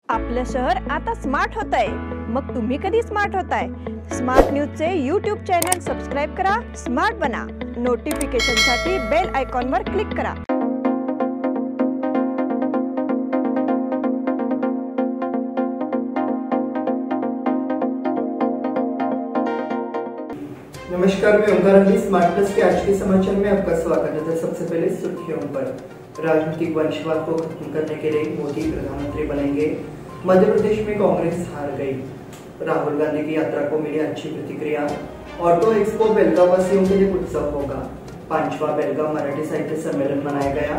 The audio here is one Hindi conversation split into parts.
आपलं शहर आता स्मार्ट होत आहे। मग तुम्ही कधी स्मार्ट होताय? स्मार्ट न्यूजचे यूट्यूब चॅनल सबस्क्राइब करा, स्मार्ट बना। नोटिफिकेशनसाठी बेल आयकॉनवर क्लिक करा। नमस्कार, मैं ओंकार अली। स्मार्ट प्लस के आज के समाचार में आपका स्वागत है। सबसे पहले सुर्खियों पर। राजनीतिक वंशवाद को खत्म करने के लिए मोदी प्रधानमंत्री बनेंगे। मध्य प्रदेश में कांग्रेस हार गई। राहुल गांधी की यात्रा को मिली अच्छी प्रतिक्रिया। ऑटो एक्सपो बेलगाव वासियों के लिए उत्सव होगा। 5वां बेलगाव मराठी साहित्य सम्मेलन मनाया गया।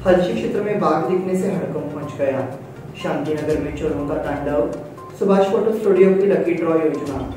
हलशी क्षेत्र में बाघ दिखने से हड़कंप मच गया। शांतिनगर में चोरों का तांडव। सुभाष फोटो स्टूडियो की लकी ड्रॉ योजना।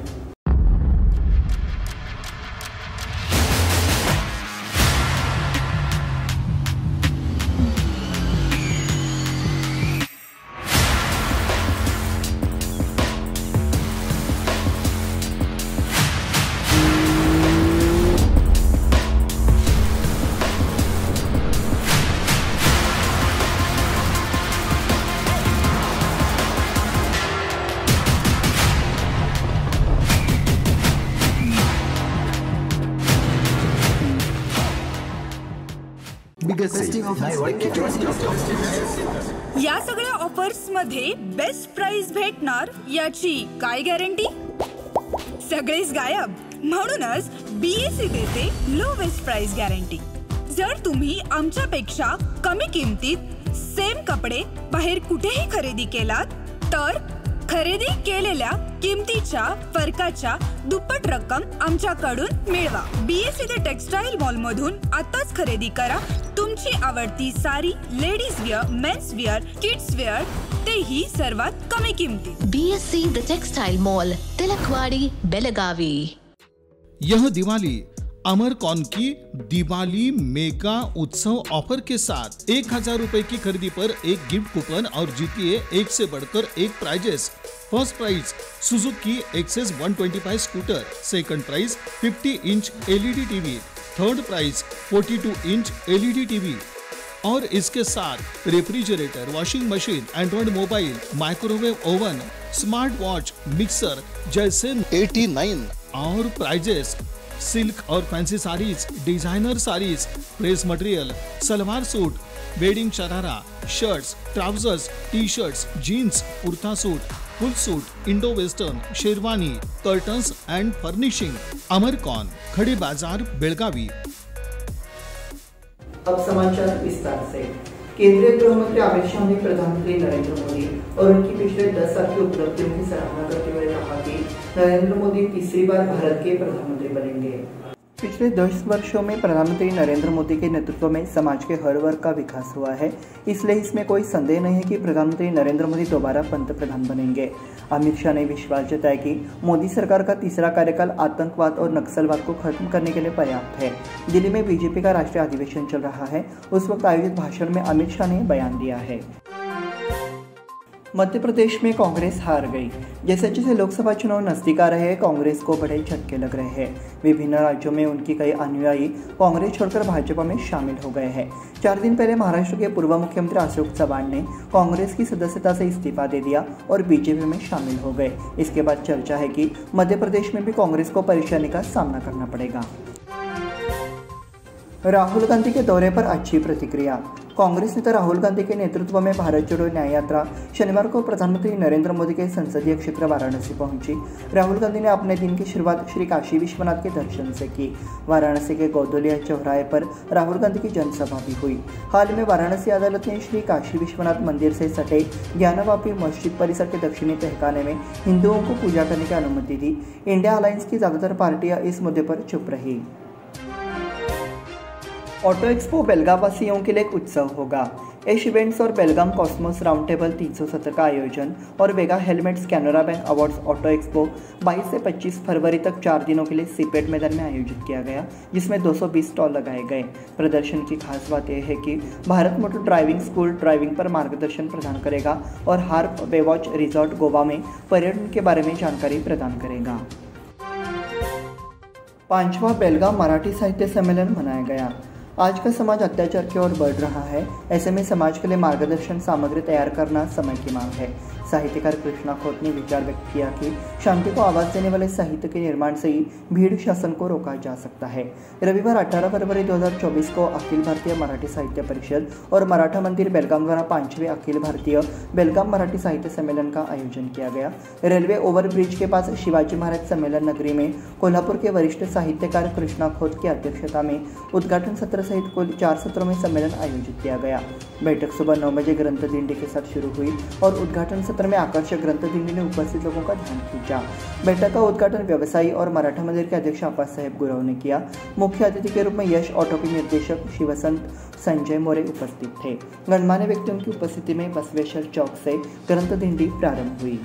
या सगळ्या ऑफर्स मध्ये बेस्ट प्राइस भेटणार याची काय गॅरंटी? सगळेच गायब। म्हणूनच बीएससी देते लोवेस्ट प्राइस गॅरंटी। जर तुम्ही आमच्यापेक्षा कमी किमतीत सेम कपडे बाहेर कुठेही खरेदी केलात तर खरेदी केलेल्या किमतीच्या फरकाच्या दुप्पट रक्कम आमच्याकडून मिळवा। बीएससी द टेक्सटाइल मॉल मधून आताच खरेदी करा तुमची आवडती सारी, ladies wear, men's wear, kids where, तेही सर्वात कमी किमतीत। BSc the textile mall, Tilakwadi, Belagavi. यह दिवाली अमरकॉन की दिवाली मेगा उत्सव ऑफर के साथ 1000 रुपए की खरीदी पर एक गिफ्ट कूपन और जीतिए एक से बढ़कर एक prizes. First prize Suzuki Access 125 scooter, second prize 50 inch LED TV, third prize 42 inch LED TV और इसके साथ refrigerator, washing machine, Android mobile, microwave oven, smart watch, mixer जैसे 89 और प्राइजेस। सिल्क और fancy saris, designer saris, dress material, salwar suit, wedding sharara, shirts, trousers, T shirts, jeans, kurta suit, full suit, Indo western, sherwani, curtains and furnishing. अमरकॉन, खड़ी बाजार, बेलगावी। अब समाचार विस्तार से। केंद्रीय गृह मंत्री अमित शाह ने प्रधानमंत्री नरेंद्र मोदी और उनकी पिछले 10 साल की उपलब्धियों की सराहना करते हुए कहा कि नरेंद्र मोदी तीसरी बार भारत के प्रधानमंत्री बनेंगे। पिछले 10 वर्षों में प्रधानमंत्री नरेंद्र मोदी के नेतृत्व में समाज के हर वर्ग का विकास हुआ है, इसलिए इसमें कोई संदेह नहीं है कि प्रधानमंत्री नरेंद्र मोदी दोबारा पंतप्रधान बनेंगे। अमित शाह ने विश्वास जताया कि मोदी सरकार का तीसरा कार्यकाल आतंकवाद और नक्सलवाद को खत्म करने के लिए पर्याप्त है। दिल्ली में बीजेपी का राष्ट्रीय अधिवेशन चल रहा है, उस वक्त आयोजित भाषण में अमित शाह ने बयान दिया है। मध्य प्रदेश में कांग्रेस हार गई। जैसे जैसे लोकसभा चुनाव नजदीक आ रहे हैं, कांग्रेस को बड़े झटके लग रहे हैं। विभिन्न राज्यों में उनकी कई अनुयायी कांग्रेस छोड़कर भाजपा में शामिल हो गए हैं। 4 दिन पहले महाराष्ट्र के पूर्व मुख्यमंत्री अशोक चव्हाण ने कांग्रेस की सदस्यता से इस्तीफा दे दिया और बीजेपी में शामिल हो गए। इसके बाद चर्चा है कि मध्य प्रदेश में भी कांग्रेस को परेशानी का सामना करना पड़ेगा। राहुल गांधी के दौरे पर अच्छी प्रतिक्रिया। कांग्रेस नेता राहुल गांधी के नेतृत्व में भारत जोड़ो न्याय यात्रा शनिवार को प्रधानमंत्री नरेंद्र मोदी के संसदीय क्षेत्र वाराणसी पहुंची। राहुल गांधी ने अपने दिन की शुरुआत श्री काशी विश्वनाथ के दर्शन से की। वाराणसी के गौदलिया चौराहे पर राहुल गांधी की जनसभा भी हुई। हाल में वाराणसी अदालत ने श्री काशी विश्वनाथ मंदिर से सटे ज्ञानवापी मस्जिद परिसर के दक्षिणी तहखाने में हिंदुओं को पूजा करने की अनुमति दी। इंडिया अलायंस की ज्यादातर पार्टियां इस मुद्दे पर चुप रही। ऑटो एक्सपो बेलगाव वासियों के लिए एक उत्सव होगा। एश इवेंट्स और बेलगाम कॉस्मोस राउंड टेबल 370 का आयोजन और Vega helmets Canara bank awards auto expo 22 से 25 फरवरी तक 4 दिनों के लिए सीपेट मैदान में आयोजित किया गया, जिसमें 220 स्टॉल लगाए गए। प्रदर्शन की खास बात यह है कि Bharat motor driving school driving पर मार्गदर्शन प्रदान करेगा और हार्प बेवॉच रिजॉर्ट गोवा में पर्यटन के बारे में जानकारी प्रदान करेगा। 5वां बेलगाव मराठी साहित्य सम्मेलन मनाया गया। आज का समाज अत्याचार की ओर बढ़ रहा है। ऐसे में समाज के लिए मार्गदर्शन सामग्री तैयार करना समय की मांग है। साहित्यकार कृष्णा खोत ने विचार व्यक्त किया कि शांति को आवाज देने वाले साहित्य के निर्माण से ही भीड़ शासन को रोका जा सकता है। रविवार 18 फरवरी 2024 को अखिल भारतीय मराठी साहित्य परिषद और मराठा मंदिर बेलगाम द्वारा 5वें अखिल भारतीय बेलगाम मराठी साहित्य सम्मेलन का आयोजन किया गया। रेलवे ओवरब्रिज के पास शिवाजी महाराज सम्मेलन नगरी में कोल्हापुर के वरिष्ठ साहित्यकार कृष्णा खोत की अध्यक्षता में उद्घाटन सत्र सहित कुल 4 सत्रों में सम्मेलन आयोजित किया गया। बैठक सुबह 9 बजे ग्रंथ दिंडी के साथ शुरू हुई और उद्घाटन सत्र में आकर्षक ग्रंथ दिंडी ने उपस्थित लोगों का ध्यान खींचा। बैठक का उद्घाटन व्यवसायी और मराठा मंदिर के अध्यक्ष आप्पा साहेब गुरव ने किया। मुख्य अतिथि के रूप में यश ऑटो के निर्देशक शिवसंत संजय मोरे उपस्थित थे। गणमान्य व्यक्तियों की उपस्थिति में बसवेश्वर चौक से ग्रंथ दिंडी प्रारंभ हुई।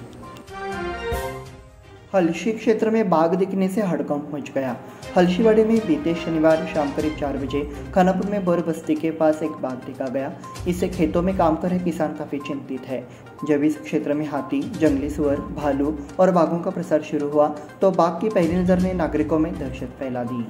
हलशी क्षेत्र में बाघ दिखने से हड़कंप मच गया। हलशीवाड़ी में बीते शनिवार शाम करीब 4 बजे खानापुर में बोर बस्ती के पास एक बाघ देखा गया। इससे खेतों में काम कर रहे किसान काफी चिंतित है। जब इस क्षेत्र में हाथी, जंगली सुअर, भालू और बाघों का प्रसार शुरू हुआ तो बाघ की पहली नजर ने नागरिकों में दहशत फैला दी।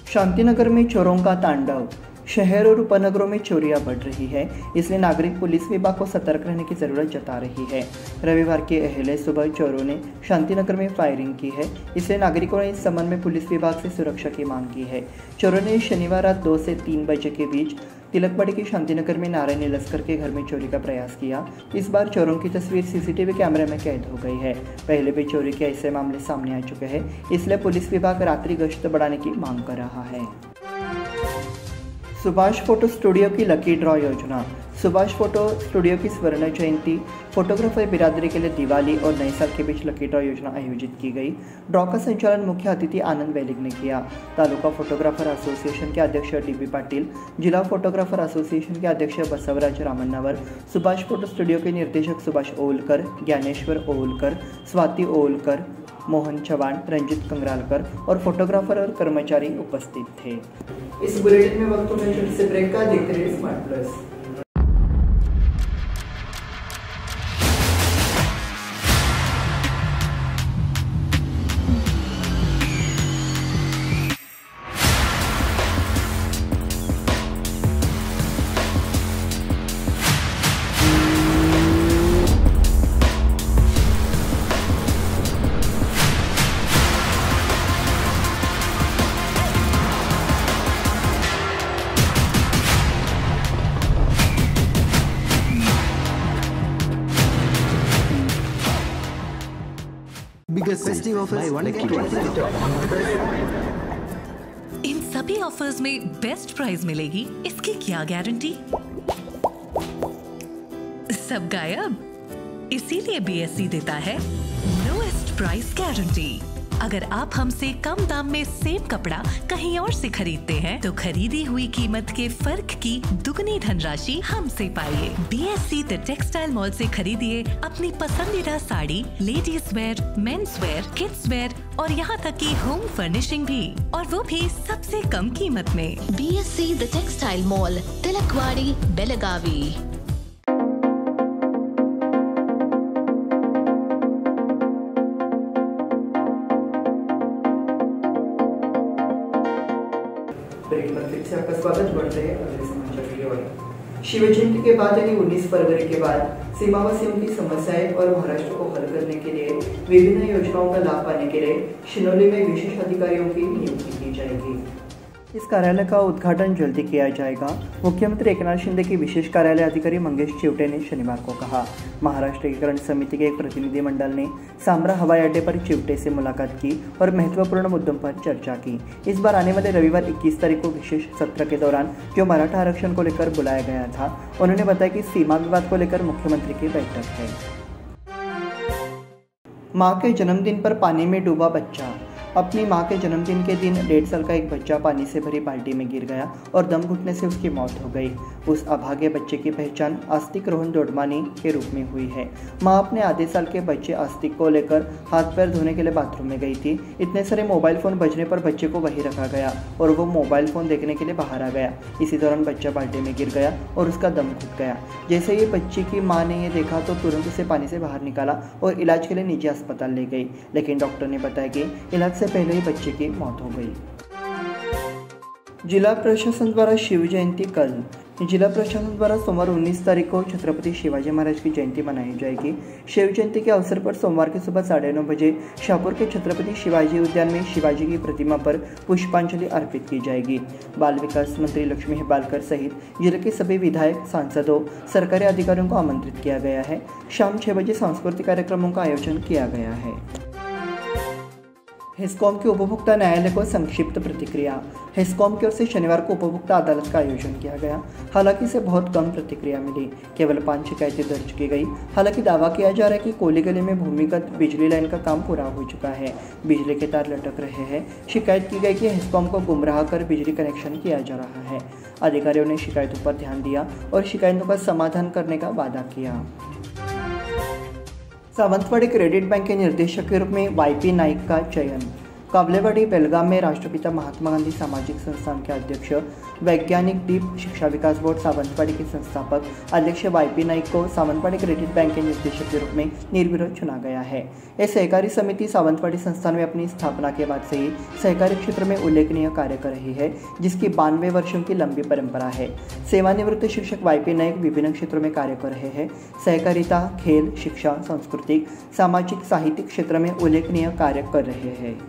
शांतिनगर में चोरों का तांडव। शहर और उपनगरों में चोरियां बढ़ रही है, इसलिए नागरिक पुलिस विभाग को सतर्क रहने की जरूरत जता रही है। रविवार के अहले सुबह चोरों ने शांतिनगर में फायरिंग की है, इसलिए नागरिकों ने इस संबंध में पुलिस विभाग से सुरक्षा की मांग की है। चोरों ने शनिवार रात 2 से 3 बजे के बीच तिलकवाड़ी के शांतिनगर में नारायण लश्कर के घर में चोरी का प्रयास किया। इस बार चोरों की तस्वीर सीसीटीवी कैमरे में कैद हो गई है। पहले भी चोरी के ऐसे मामले सामने आ चुके हैं, इसलिए पुलिस विभाग रात्रि गश्त बढ़ाने की मांग कर रहा है। सुभाष फोटो स्टूडियो की लकी ड्रॉ योजना। सुभाष फोटो स्टूडियो की स्वर्ण जयंती, फोटोग्राफर बिरादरी के लिए दिवाली और नए साल के बीच लकी ड्रॉ योजना आयोजित की गई। ड्रॉ का संचालन मुख्य अतिथि आनंद वेलिग ने किया। तालुका फोटोग्राफर एसोसिएशन के अध्यक्ष डीबी पाटिल, जिला फोटोग्राफर एसोसिएशन के अध्यक्ष बसवराज रामन्नावर, सुभाष फोटो स्टूडियो के निर्देशक सुभाष ओवलकर, ज्ञानेश्वर ओवलकर, स्वाति ओवलकर, मोहन चव्हाण, रंजित कंगरालकर और फोटोग्राफर और कर्मचारी उपस्थित थे। इस बुलेटिन में वक्त में छोटे से ब्रेक का। देखते रहिए स्मार्ट प्लस। इन सभी ऑफर्स में बेस्ट प्राइस मिलेगी, इसकी क्या गारंटी? सब गायब। इसीलिए बीएससी देता है लोएस्ट प्राइस गारंटी। अगर आप हमसे कम दाम में सेम कपड़ा कहीं और से खरीदते हैं तो खरीदी हुई कीमत के फर्क की दुगनी धनराशि हमसे पाइए। बीएससी द टेक्सटाइल मॉल से खरीदिए अपनी पसंदीदा sari, ladies wear, men's wear, kids where और यहाँ तक की होम फर्निशिंग भी, और वो भी सबसे कम कीमत में। BSc the textile mall, Tilakwadi, Belagavi. आपका स्वागत बढ़ते हैं अगले समाचार वीडियो में। शिव जयंती के बाद यानी 19 फरवरी के बाद सीमावासियों की समस्याएं और महाराष्ट्र को हल करने के लिए विभिन्न योजनाओं का लाभ पाने के लिए शिनोली में विशेष अधिकारियों की नियुक्ति की जाएगी। इस कार्यालय का उद्घाटन जल्दी किया जाएगा, मुख्यमंत्री एकनाथ शिंदे की विशेष कार्यालय अधिकारी मंगेश चिवटे ने शनिवार को कहा। महाराष्ट्र एकीकरण समिति के एक प्रतिनिधिमंडल ने सांब्रा हवाई अड्डे पर चिवटे से मुलाकात की और महत्वपूर्ण मुद्दों पर चर्चा की। इस बार आने वाले रविवार 21 तारीख को विशेष सत्र के दौरान जो मराठा आरक्षण को लेकर बुलाया गया था, उन्होंने बताया कि सीमा विवाद को लेकर मुख्यमंत्री की बैठक है। मां के जन्मदिन पर पानी में डूबा बच्चा। अपनी मां के जन्मदिन के दिन 1.5 साल का एक बच्चा पानी से भरी बाल्टी में गिर गया और दम घुटने से उसकी मौत हो गई। उस अभागे बच्चे की पहचान आस्तिक रोहन दोडमानी के रूप में हुई है। मां अपने आधे साल के बच्चे आस्तिक को लेकर हाथ पैर धोने के लिए बाथरूम में गई थी। इतने सारे मोबाइल फ़ोन बजने पर बच्चे को वहीं रखा गया और वो मोबाइल फ़ोन देखने के लिए बाहर आ गया। इसी दौरान बच्चा बाल्टी में गिर गया और उसका दम घुट गया। जैसे ही बच्ची की माँ ने ये देखा तो तुरंत उसे पानी से बाहर निकाला और इलाज के लिए निजी अस्पताल ले गई, लेकिन डॉक्टर ने बताया कि इलाज से पहले ही बच्चे की मौत हो गई। जिला प्रशासन द्वारा शिव जयंती कल। जिला प्रशासन द्वारा सोमवार 19 तारीख को छत्रपति शिवाजी महाराज की जयंती मनाई जाएगी। शिव जयंती के अवसर पर सोमवार की सुबह 9:30 बजे शाहपुर के छत्रपति शिवाजी उद्यान में शिवाजी की प्रतिमा पर पुष्पांजलि अर्पित की जाएगी। बाल विकास मंत्री लक्ष्मी हेब्बालकर सहित जिले के सभी विधायक, सांसदों, सरकारी अधिकारियों को आमंत्रित किया गया है। शाम 6 बजे सांस्कृतिक कार्यक्रमों का आयोजन किया गया है। हेस्कॉम के उपभोक्ता न्यायालय को संक्षिप्त प्रतिक्रिया। हेस्कॉम की ओर से शनिवार को उपभोक्ता अदालत का आयोजन किया गया। हालांकि इसे बहुत कम प्रतिक्रिया मिली, केवल 5 शिकायतें दर्ज की गई। हालांकि दावा किया जा रहा है कि कोली गली में भूमिगत बिजली लाइन का काम पूरा हो चुका है, बिजली के तार लटक रहे हैं। शिकायत की गई कि हेस्कॉम को गुमराह कर बिजली कनेक्शन किया जा रहा है। अधिकारियों ने शिकायतों पर ध्यान दिया और शिकायतों का समाधान करने का वादा किया। सावंतवाड़ी क्रेडिट बैंक के निदेशक के रूप में YP नाइक का चयन। काबलेवाड़ी बेलगाम में राष्ट्रपिता महात्मा गांधी सामाजिक संस्थान के अध्यक्ष, वैज्ञानिक दीप शिक्षा विकास बोर्ड सावंतवाड़ी के संस्थापक अध्यक्ष YP नाइक को सावंतवाड़ी क्रेडिट बैंक के निदेशक के रूप में निर्विरोध चुना गया है। यह सहकारी समिति सावंतवाड़ी संस्थान में अपनी स्थापना के बाद से ही सहकारी क्षेत्र में उल्लेखनीय कार्य कर रही है, जिसकी 92 वर्षों की लंबी परंपरा है। सेवानिवृत्त शिक्षक YP नाइक विभिन्न क्षेत्रों में कार्य कर रहे हैं। सहकारिता, खेल, शिक्षा, सांस्कृतिक, सामाजिक, साहित्यिक क्षेत्र में उल्लेखनीय कार्य कर रहे हैं।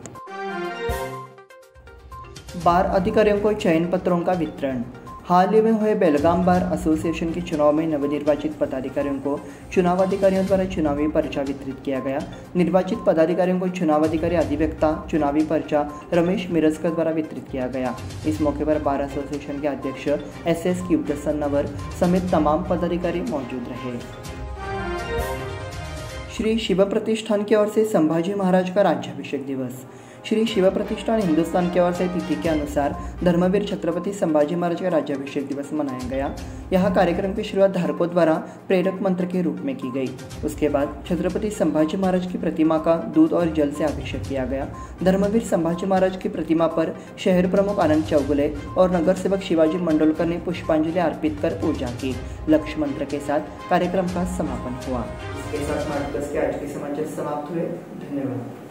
बार अधिकारियों को चयन पत्रों का वितरण। हाल ही में हुए बेलगाम बार एसोसिएशन के चुनाव में नवनिर्वाचित पदाधिकारियों को चुनाव अधिकारियों द्वारा चुनावी पर्चा वितरित किया गया। निर्वाचित पदाधिकारियों को चुनाव अधिकारी अधिवक्ता चुनावी पर्चा रमेश मिरजकर द्वारा वितरित किया गया। इस मौके पर बार एसोसिएशन के अध्यक्ष SS किवदसन्नवर समेत तमाम पदाधिकारी मौजूद रहे। श्री शिव प्रतिष्ठान की ओर से संभाजी महाराज का राज्याभिषेक दिवस। श्री शिव प्रतिष्ठान हिंदुस्तान की ओर से तिथि के अनुसार धर्मवीर छत्रपति संभाजी महाराज का राज्याभिषेक दिवस मनाया गया। यह कार्यक्रम की शुरुआत धारकों द्वारा प्रेरक मंत्र के रूप में की गई। उसके बाद छत्रपति संभाजी महाराज की प्रतिमा का दूध और जल से अभिषेक किया गया। धर्मवीर संभाजी महाराज की प्रतिमा पर शहर प्रमुख आनंद चौगुले और नगर सेवक शिवाजी मंडोलकर ने पुष्पांजलि अर्पित कर पूजा की। लक्ष्य मंत्र के साथ कार्यक्रम का समापन हुआ। इसके साथ स्मार्ट प्लस के आज के समाचार समाप्त हुए। धन्यवाद।